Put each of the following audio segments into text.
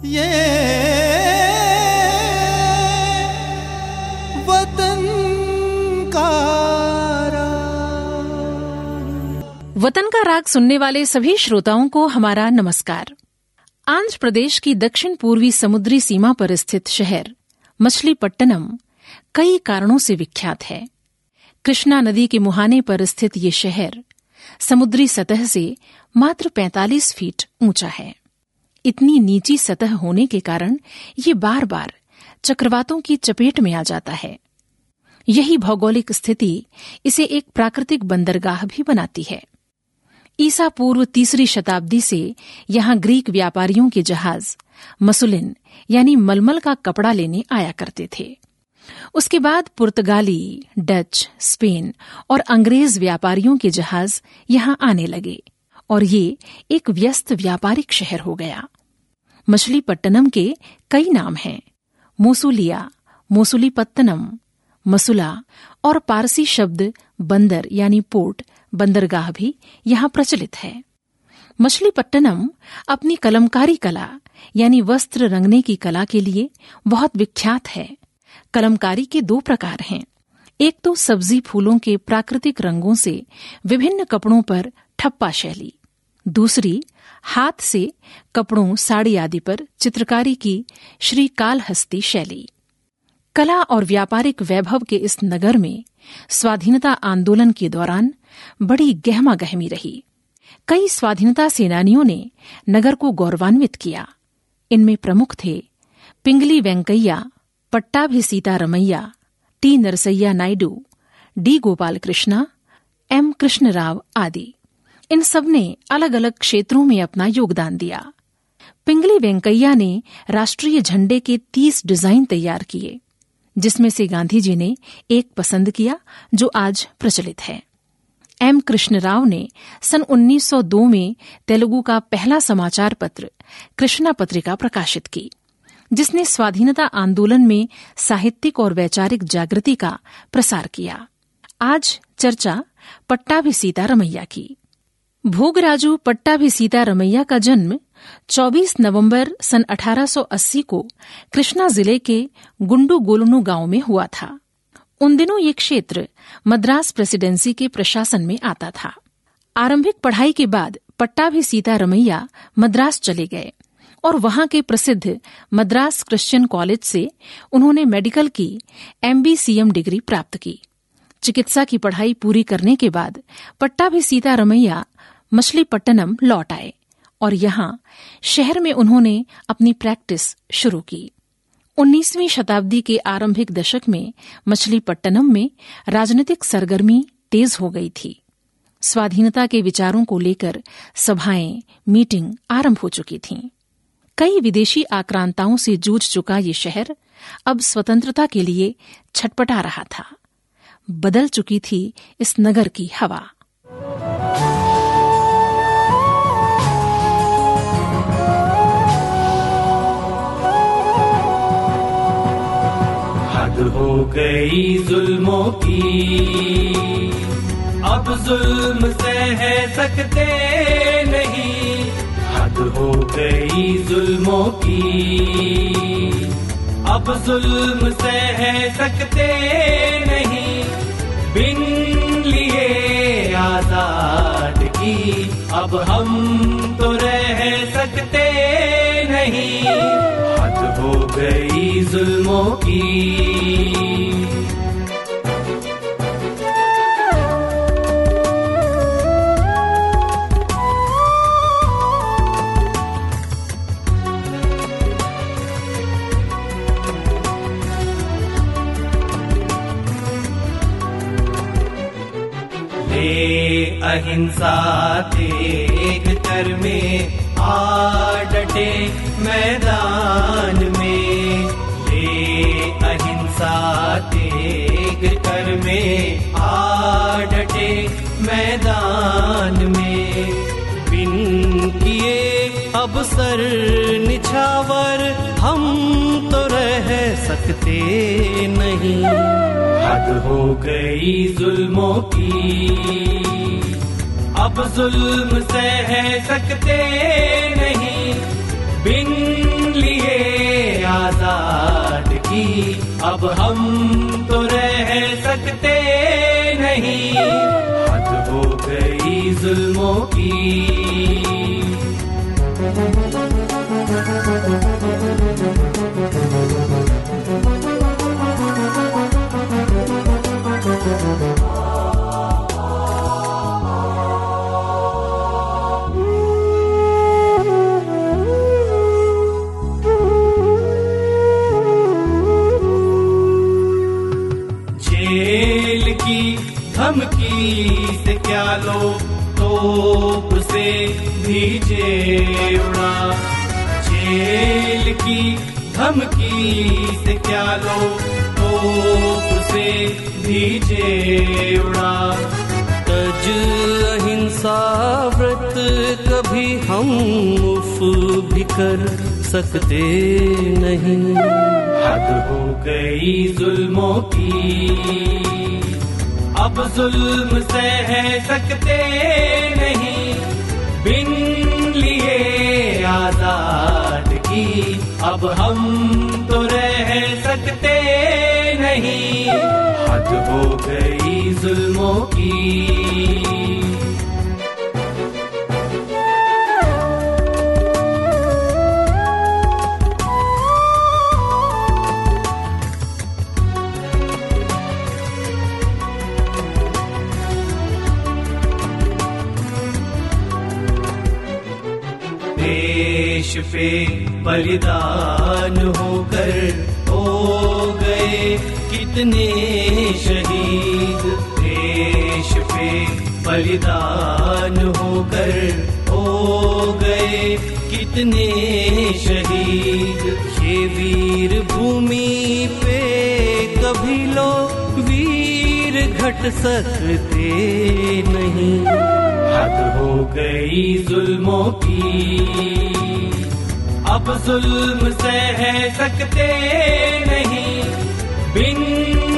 ये वतन का राग सुनने वाले सभी श्रोताओं को हमारा नमस्कार। आंध्र प्रदेश की दक्षिण पूर्वी समुद्री सीमा पर स्थित शहर मछलीपट्टनम कई कारणों से विख्यात है। कृष्णा नदी के मुहाने पर स्थित ये शहर समुद्री सतह से मात्र 45 फीट ऊंचा है। इतनी नीची सतह होने के कारण ये बार बार चक्रवातों की चपेट में आ जाता है। यही भौगोलिक स्थिति इसे एक प्राकृतिक बंदरगाह भी बनाती है। ईसा पूर्व 3री शताब्दी से यहाँ ग्रीक व्यापारियों के जहाज मसुलिन यानी मलमल का कपड़ा लेने आया करते थे। उसके बाद पुर्तगाली, डच, स्पेन और अंग्रेज व्यापारियों के जहाज यहाँ आने लगे और ये एक व्यस्त व्यापारिक शहर हो गया। मछलीपट्टनम के कई नाम हैं। मोसुलिया, मोसुलीपत्तनम, मसुला और पारसी शब्द बंदर यानी पोर्ट, बंदरगाह भी यहाँ प्रचलित है। मछलीपट्टनम अपनी कलमकारी कला यानी वस्त्र रंगने की कला के लिए बहुत विख्यात है। कलमकारी के 2 प्रकार हैं। एक तो सब्जी फूलों के प्राकृतिक रंगों से विभिन्न कपड़ों पर ठप्पा शैली, दूसरी हाथ से कपड़ों, साड़ी आदि पर चित्रकारी की श्रीकालहस्ती शैली। कला और व्यापारिक वैभव के इस नगर में स्वाधीनता आंदोलन के दौरान बड़ी गहमागहमी रही। कई स्वाधीनता सेनानियों ने नगर को गौरवान्वित किया। इनमें प्रमुख थे Pingali Venkayya, Pattabhi Sitaramayya, T Narasaiah Naidu, D Gopal Krishna, M Krishnarao आदि। इन सब ने अलग अलग क्षेत्रों में अपना योगदान दिया। पिंगली वेंकैया ने राष्ट्रीय झंडे के 30 डिजाइन तैयार किए, जिसमें से गांधी जी ने एक पसंद किया जो आज प्रचलित है। एम कृष्णराव ने सन 1902 में तेलुगु का पहला समाचार पत्र कृष्णा पत्रिका प्रकाशित की, जिसने स्वाधीनता आंदोलन में साहित्यिक और वैचारिक जागृति का प्रसार किया। आज चर्चा पट्टाभी सीतारमैया की। भोगराजू पट्टाभी सीतारमैया का जन्म 24 नवंबर सन 1880 को कृष्णा जिले के गुंडुगोलनु गांव में हुआ था। उन दिनों ये क्षेत्र मद्रास प्रेसिडेंसी के प्रशासन में आता था। आरंभिक पढ़ाई के बाद पट्टाभी सीतारमैया मद्रास चले गए और वहां के प्रसिद्ध मद्रास क्रिश्चियन कॉलेज से उन्होंने मेडिकल की MBCM डिग्री प्राप्त की। चिकित्सा की पढ़ाई पूरी करने के बाद पट्टाभी सीतारमैया मछलीपट्टनम लौट आए और यहाँ शहर में उन्होंने अपनी प्रैक्टिस शुरू की। 19वीं शताब्दी के आरंभिक दशक में मछलीपट्टनम में राजनीतिक सरगर्मी तेज हो गई थी। स्वाधीनता के विचारों को लेकर सभाएं, मीटिंग आरंभ हो चुकी थीं। कई विदेशी आक्रांताओं से जूझ चुका ये शहर अब स्वतंत्रता के लिए छटपटा रहा था। बदल चुकी थी इस नगर की हवा। हो गई जुल्मों की, अब जुल्म सह सकते नहीं। हद हो गई जुल्मों की, अब जुल्म सह सकते नहीं। बिन लिए आजाद की अब हम तो रह सकते नहीं। हद हो गई जुल्मों की। अहिंसा तेग कर में आ डटे मैदान में। ले अहिंसा तेग कर में आ डटे मैदान में। बिन किए अब सर निछावर हम तो रह सकते नहीं। हद हो गई जुल्मों की, अब जुल्म सह सकते नहीं। बिन लिए की अब हम तो रह सकते नहीं, हद हो गई जुल्मों की। जेल की धमकी से क्या लो, तोप से भीजे उड़ा। जेल की धमकी से क्या लो, तोप से भीजे उड़ा। तज अहिंसा व्रत कभी हम मुफ भी कर सकते नहीं, हद हो गई जुल्मों की अब जुल्म सह सकते नहीं। बिन लिए आजाद की अब हम तो रह सकते नहीं, हद हो गई जुल्मों की। देश पे बलिदान होकर हो गए कितने शहीद। देश पे बलिदान होकर हो गए कितने शहीद। ये वीर भूमि पे कभी लोग वीर घट सकते नहीं, हद हो गई जुल्मों की अब जुल्म सह सकते नहीं। बिन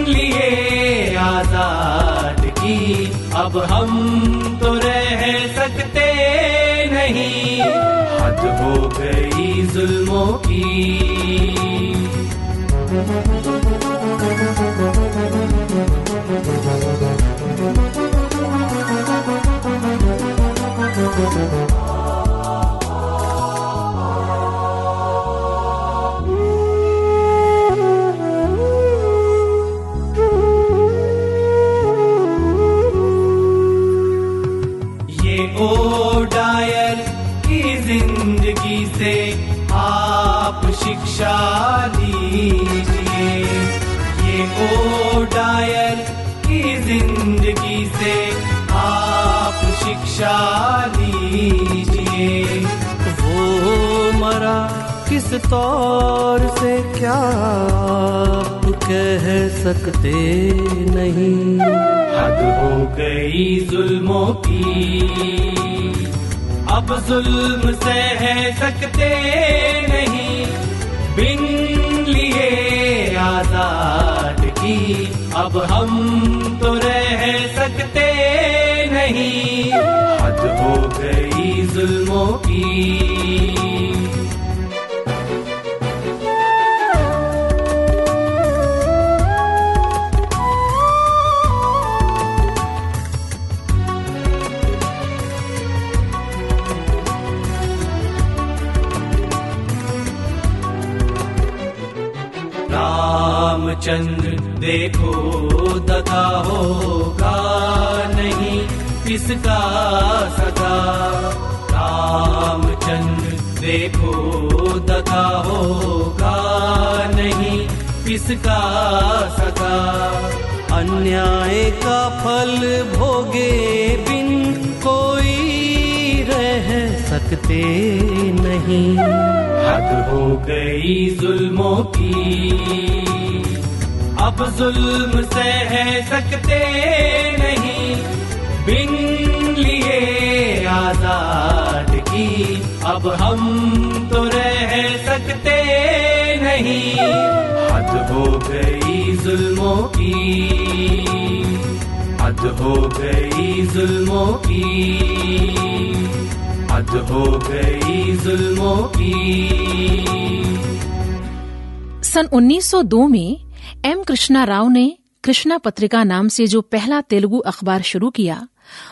लिए आजाद की अब हम तो रह सकते नहीं, हद हो गई जुल्मों की। ओ डायर की जिंदगी से आप शिक्षा लीजिए। ये ओ डायर की जिंदगी से आप शिक्षा लीजिए। वो मरा किस तौर से क्या आप कह सकते नहीं, हद हो गई जुल्मों की अब जुल्म सह सकते नहीं। बिन लिए आजाद की अब हम तो रह सकते नहीं, हद हो गई जुल्मों की। रामचंद्र देखो दगा होगा नहीं किसका सगा। रामचंद्र देखो दगा होगा नहीं किसका सगा। अन्याय का फल भोगे बिन कोई रह सकते नहीं, हद हो गई जुल्मों की अब जुल्म सह सकते नहीं। बिन लिए आजाद की अब हम तो रह सकते नहीं, हद हो गई जुल्मों की, हद हो गई जुल्मों की, हद हो गई जुल्मों की। सन 1902 में एम कृष्णा राव ने कृष्णा पत्रिका नाम से जो पहला तेलुगु अखबार शुरू किया,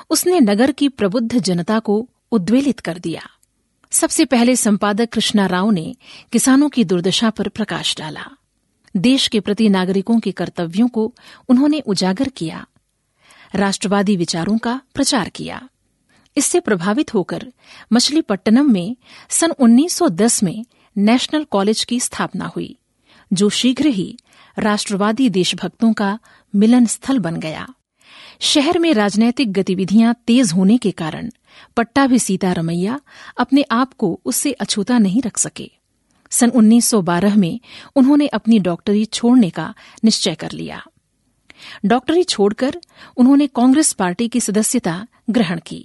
उसने नगर की प्रबुद्ध जनता को उद्वेलित कर दिया। सबसे पहले संपादक कृष्णा राव ने किसानों की दुर्दशा पर प्रकाश डाला। देश के प्रति नागरिकों के कर्तव्यों को उन्होंने उजागर किया। राष्ट्रवादी विचारों का प्रचार किया। इससे प्रभावित होकर मछलीपट्टनम में सन 1910 में नेशनल कॉलेज की स्थापना हुई, जो शीघ्र ही राष्ट्रवादी देशभक्तों का मिलन स्थल बन गया। शहर में राजनैतिक गतिविधियां तेज होने के कारण पट्टाभी सीतारमैया अपने आप को उससे अछूता नहीं रख सके। सन 1912 में उन्होंने अपनी डॉक्टरी छोड़ने का निश्चय कर लिया। डॉक्टरी छोड़कर उन्होंने कांग्रेस पार्टी की सदस्यता ग्रहण की।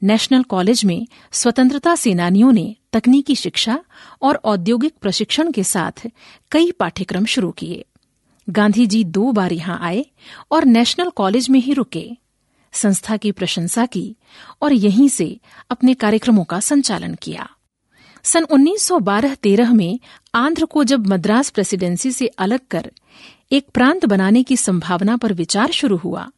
नेशनल कॉलेज में स्वतंत्रता सेनानियों ने तकनीकी शिक्षा और औद्योगिक प्रशिक्षण के साथ कई पाठ्यक्रम शुरू किए। गांधी जी 2 बार यहां आए और नेशनल कॉलेज में ही रुके, संस्था की प्रशंसा की और यहीं से अपने कार्यक्रमों का संचालन किया। सन 1912-13 में आंध्र को जब मद्रास प्रेसिडेंसी से अलग कर एक प्रांत बनाने की संभावना पर विचार शुरू हुआ,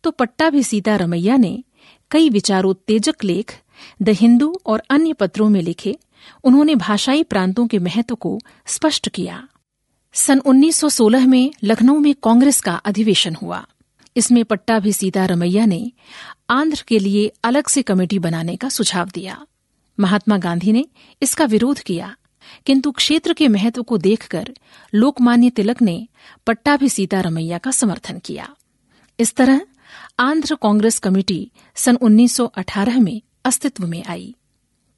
तो पट्टाभी सीतारमैया ने कई विचारोत्तेजक लेख द हिंदू और अन्य पत्रों में लिखे। उन्होंने भाषाई प्रांतों के महत्व को स्पष्ट किया। सन 1916 में लखनऊ में कांग्रेस का अधिवेशन हुआ। इसमें पट्टाभी सीतारमैया ने आंध्र के लिए अलग से कमेटी बनाने का सुझाव दिया। महात्मा गांधी ने इसका विरोध किया, किंतु क्षेत्र के महत्व को देखकर लोकमान्य तिलक ने पट्टाभी सीतारमैया का समर्थन किया। इस तरह आंध्र कांग्रेस कमेटी सन 1918 में अस्तित्व में आई।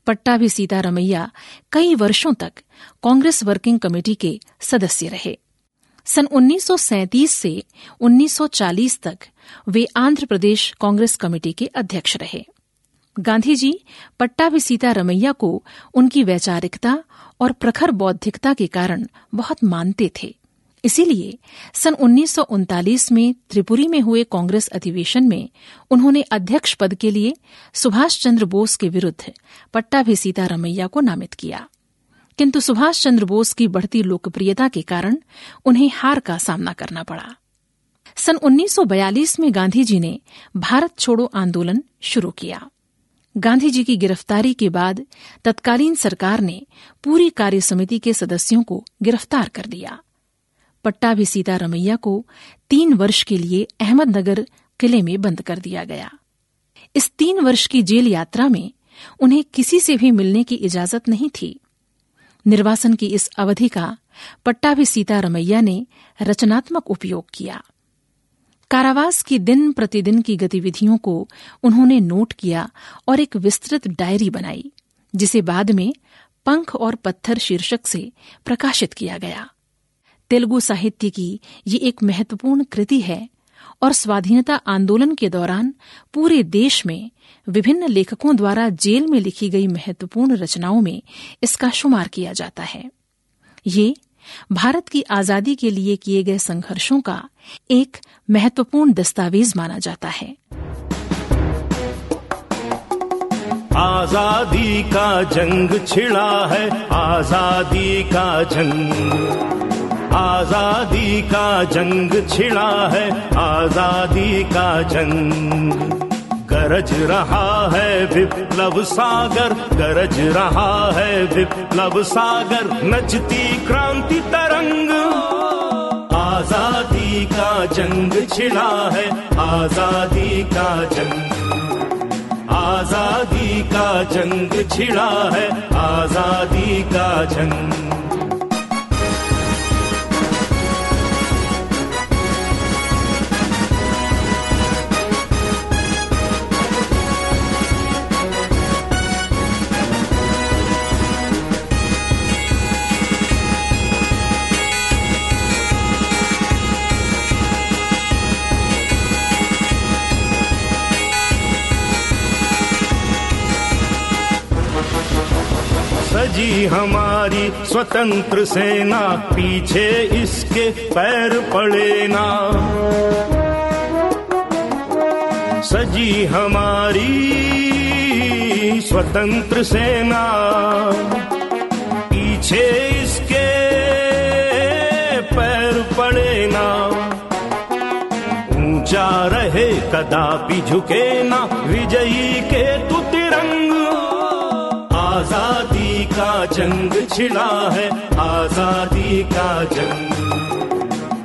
पट्टाभी सीतारमैया कई वर्षों तक कांग्रेस वर्किंग कमेटी के सदस्य रहे। सन 1937 से 1940 तक वे आंध्र प्रदेश कांग्रेस कमेटी के अध्यक्ष रहे। गांधी जी पट्टाभी सीतारमैया को उनकी वैचारिकता और प्रखर बौद्धिकता के कारण बहुत मानते थे। इसीलिए सन 1939 में त्रिपुरी में हुए कांग्रेस अधिवेशन में उन्होंने अध्यक्ष पद के लिए सुभाष चंद्र बोस के विरुद्ध पट्टाभी सीतारमैया को नामित किया, किंतु सुभाष चंद्र बोस की बढ़ती लोकप्रियता के कारण उन्हें हार का सामना करना पड़ा। सन 1942 में गांधी जी ने भारत छोड़ो आंदोलन शुरू किया। गांधी जी की गिरफ्तारी के बाद तत्कालीन सरकार ने पूरी कार्यसमिति के सदस्यों को गिरफ्तार कर दिया। पट्टाभी सीतारमैया को 3 वर्ष के लिए अहमदनगर किले में बंद कर दिया गया। इस 3 वर्ष की जेल यात्रा में उन्हें किसी से भी मिलने की इजाजत नहीं थी। निर्वासन की इस अवधि का पट्टाभी सीतारमैया ने रचनात्मक उपयोग किया। कारावास की दिन प्रतिदिन की गतिविधियों को उन्होंने नोट किया और एक विस्तृत डायरी बनाई, जिसे बाद में पंख और पत्थर शीर्षक से प्रकाशित किया गया। तेलुगु साहित्य की ये एक महत्वपूर्ण कृति है और स्वाधीनता आंदोलन के दौरान पूरे देश में विभिन्न लेखकों द्वारा जेल में लिखी गई महत्वपूर्ण रचनाओं में इसका शुमार किया जाता है। ये भारत की आजादी के लिए किए गए संघर्षों का एक महत्वपूर्ण दस्तावेज माना जाता है। आजादी का जंग छिड़ा है, आजादी का जंग, आजादी का जंग छिड़ा है, आजादी का जंग। गरज रहा है विप्लव सागर, गरज रहा है विप्लव सागर, नचती क्रांति तरंग। आजादी का जंग छिड़ा है, आजादी का जंग, आजादी का जंग छिड़ा है, आजादी का जंग। सजी हमारी स्वतंत्र सेना, पीछे इसके पैर पड़े ना। सजी हमारी स्वतंत्र सेना, पीछे इसके कदापि झुके ना विजयी के तू तिरंग। आजादी का जंग छिड़ा है, आजादी का जंग,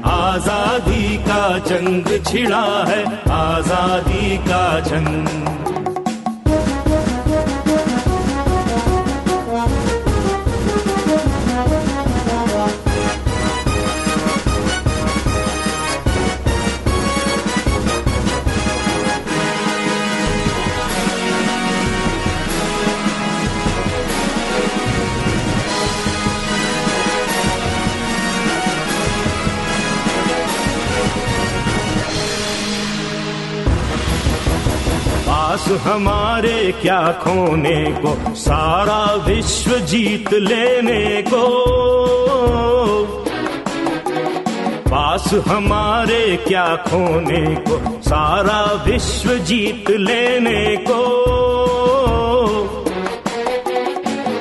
आजादी का जंग छिड़ा है, आजादी का जंग। पास हमारे क्या खोने को, सारा विश्व जीत लेने को। पास हमारे क्या खोने को, सारा विश्व जीत लेने को।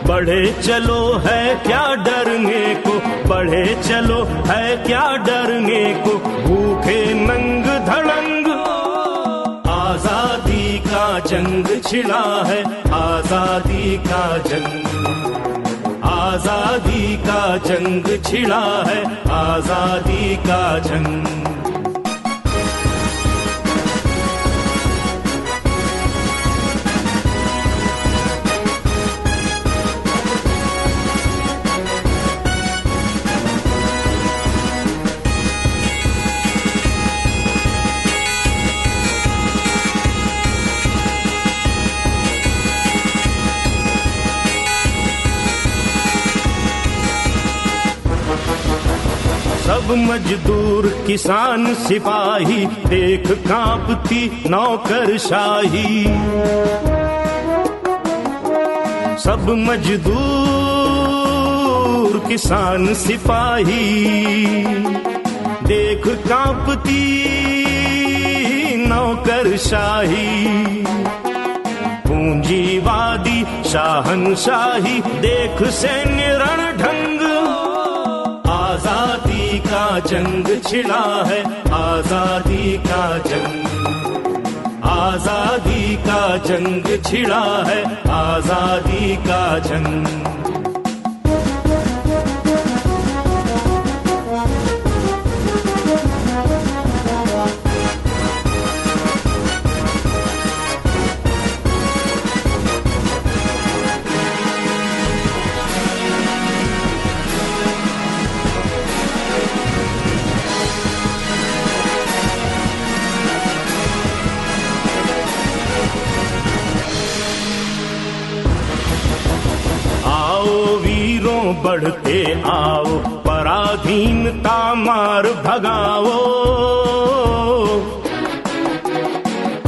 बढ़े चलो है क्या डरने को, बढ़े चलो है क्या डरने को, भूखे नंग धड़ंग। आजादी का जंग छिड़ा है, आजादी का जंग, आजादी का जंग छिड़ा है, आजादी का जंग। सब मजदूर किसान सिपाही, देख कांपती नौकरशाही। सब मजदूर किसान सिपाही, देख कांपती नौकरशाही। पूंजीवादी शाहनशाही, देख सैन्य रणढंग। आजादी का जंग छिड़ा है, आजादी का जंग, आजादी का जंग छिड़ा है, आजादी का जंग। बढ़ते आओ, पराधीनता मार भगाओ।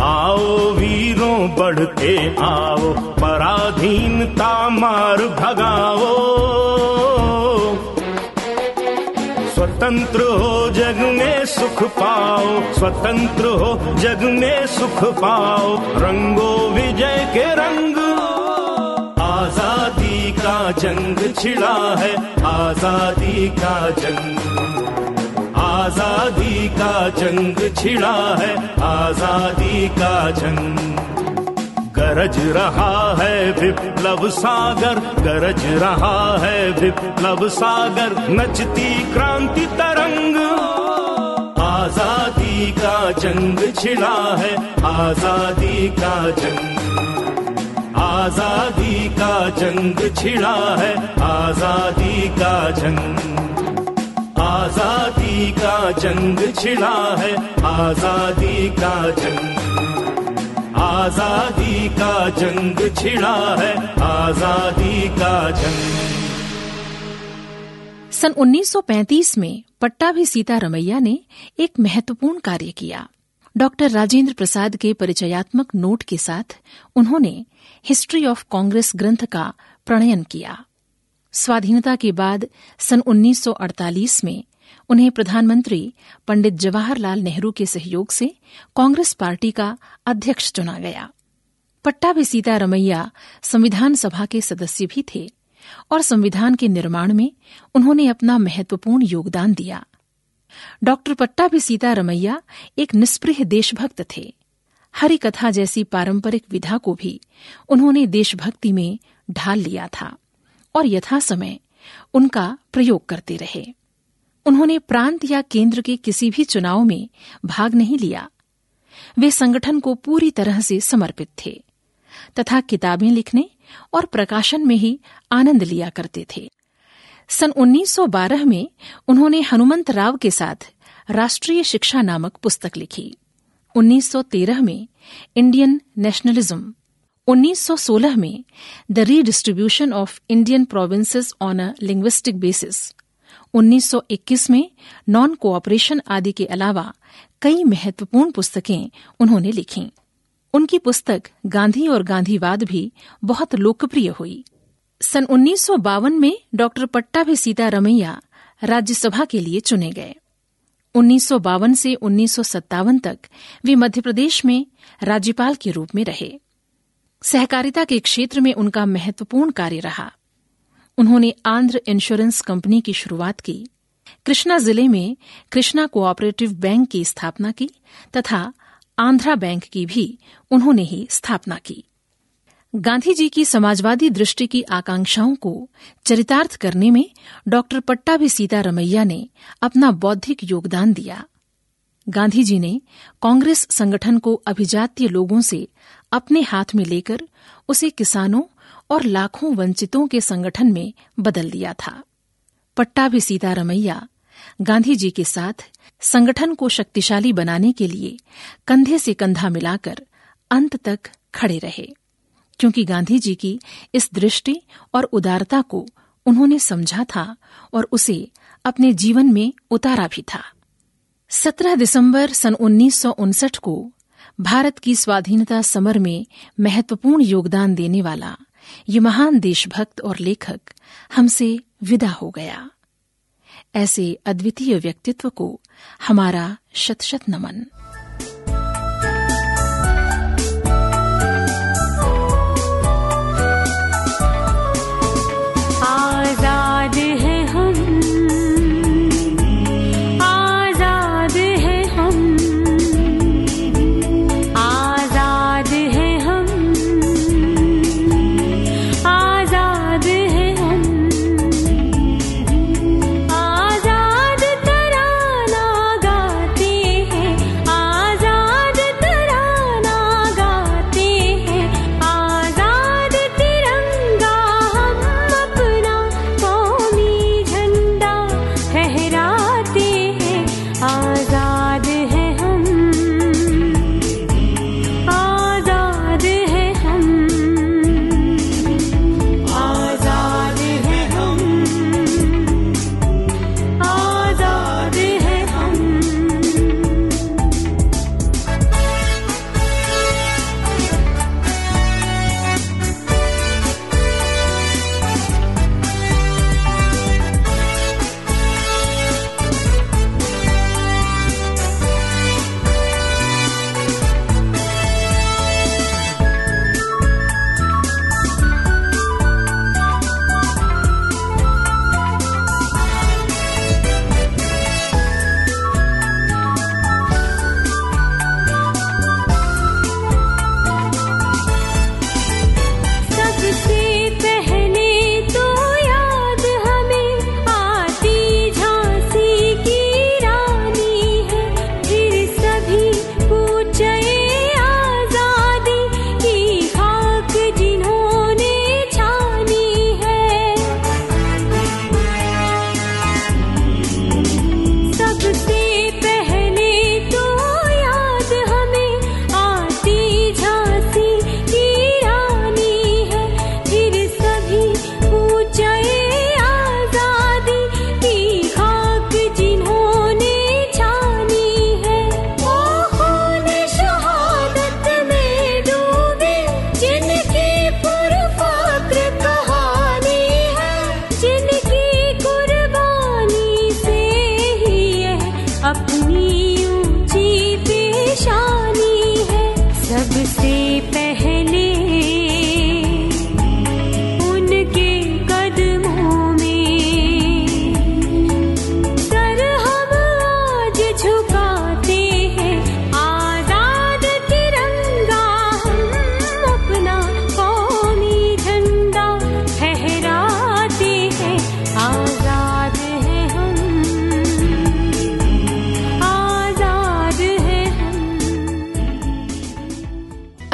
आओ वीरों बढ़ते आओ, पराधीनता मार भगाओ। स्वतंत्र हो जग में सुख पाओ, स्वतंत्र हो जग में सुख पाओ। रंगो विजय के रंग। आजादी का जंग छिड़ा है, आजादी का जंग, आजादी का जंग छिड़ा है, आजादी का जंग। गरज रहा है विप्लव सागर, गरज रहा है विप्लव सागर। नचती क्रांति तरंग। आजादी का जंग छिड़ा है, आजादी का जंग, आजादी का जंग छिड़ा है, आजादी का जंग, आजादी का जंग छिड़ा है, आजादी का जंग, आजादी का जंग छिड़ा है, आजादी का जंग। सन 1935 में पट्टाभी सीतारमैया ने एक महत्वपूर्ण कार्य किया। डॉक्टर राजेंद्र प्रसाद के परिचयात्मक नोट के साथ उन्होंने हिस्ट्री ऑफ कांग्रेस ग्रंथ का प्रणयन किया। स्वाधीनता के बाद सन 1948 में उन्हें प्रधानमंत्री पंडित जवाहरलाल नेहरू के सहयोग से कांग्रेस पार्टी का अध्यक्ष चुना गया। पट्टाभी सीतारमैया संविधान सभा के सदस्य भी थे और संविधान के निर्माण में उन्होंने अपना महत्वपूर्ण योगदान दिया। डॉक्टर पट्टाभी सीतारमैया एक निष्पृह देशभक्त थे। हरि कथा जैसी पारंपरिक विधा को भी उन्होंने देशभक्ति में ढाल लिया था और यथासमय उनका प्रयोग करते रहे। उन्होंने प्रांत या केंद्र के किसी भी चुनाव में भाग नहीं लिया। वे संगठन को पूरी तरह से समर्पित थे तथा किताबें लिखने और प्रकाशन में ही आनंद लिया करते थे। सन 1912 में उन्होंने हनुमंत राव के साथ राष्ट्रीय शिक्षा नामक पुस्तक लिखी। 1913 में इंडियन नेशनलिज्म, 1916 में the redistribution of Indian provinces on a linguistic basis, 1921 में नॉन कोऑपरेशन आदि के अलावा कई महत्वपूर्ण पुस्तकें उन्होंने लिखीं। उनकी पुस्तक गांधी और गांधीवाद भी बहुत लोकप्रिय हुई। सन 1952 में डॉक्टर पट्टाभी सीतारमैया राज्यसभा के लिए चुने गए। 1952 से 1957 तक वे मध्य प्रदेश में राज्यपाल के रूप में रहे। सहकारिता के क्षेत्र में उनका महत्वपूर्ण कार्य रहा। उन्होंने आंध्र इंश्योरेंस कंपनी की शुरुआत की, कृष्णा जिले में कृष्णा कोऑपरेटिव बैंक की स्थापना की तथा आंध्रा बैंक की भी उन्होंने ही स्थापना की। गांधी जी की समाजवादी दृष्टि की आकांक्षाओं को चरितार्थ करने में डॉक्टर पट्टाभी सीतारमैया ने अपना बौद्धिक योगदान दिया। गांधी जी ने कांग्रेस संगठन को अभिजातीय लोगों से अपने हाथ में लेकर उसे किसानों और लाखों वंचितों के संगठन में बदल दिया था। पट्टाभी सीतारमैया गांधी जी के साथ संगठन को शक्तिशाली बनाने के लिए कंधे से कंधा मिलाकर अंत तक खड़े रहे, क्योंकि गांधी जी की इस दृष्टि और उदारता को उन्होंने समझा था और उसे अपने जीवन में उतारा भी था। 17 दिसंबर सन 1959 को भारत की स्वाधीनता समर में महत्वपूर्ण योगदान देने वाला ये महान देशभक्त और लेखक हमसे विदा हो गया। ऐसे अद्वितीय व्यक्तित्व को हमारा शत शत नमन।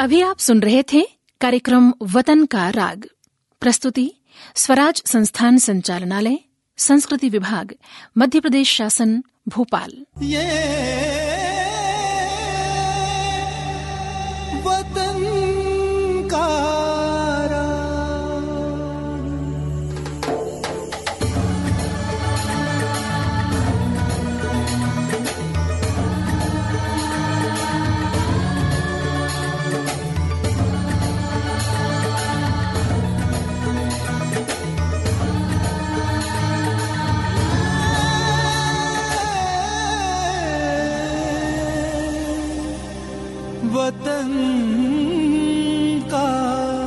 अभी आप सुन रहे थे कार्यक्रम वतन का राग। प्रस्तुति स्वराज संस्थान संचालनालय, संस्कृति विभाग, मध्य प्रदेश शासन, भोपाल। ये वतन का वतन का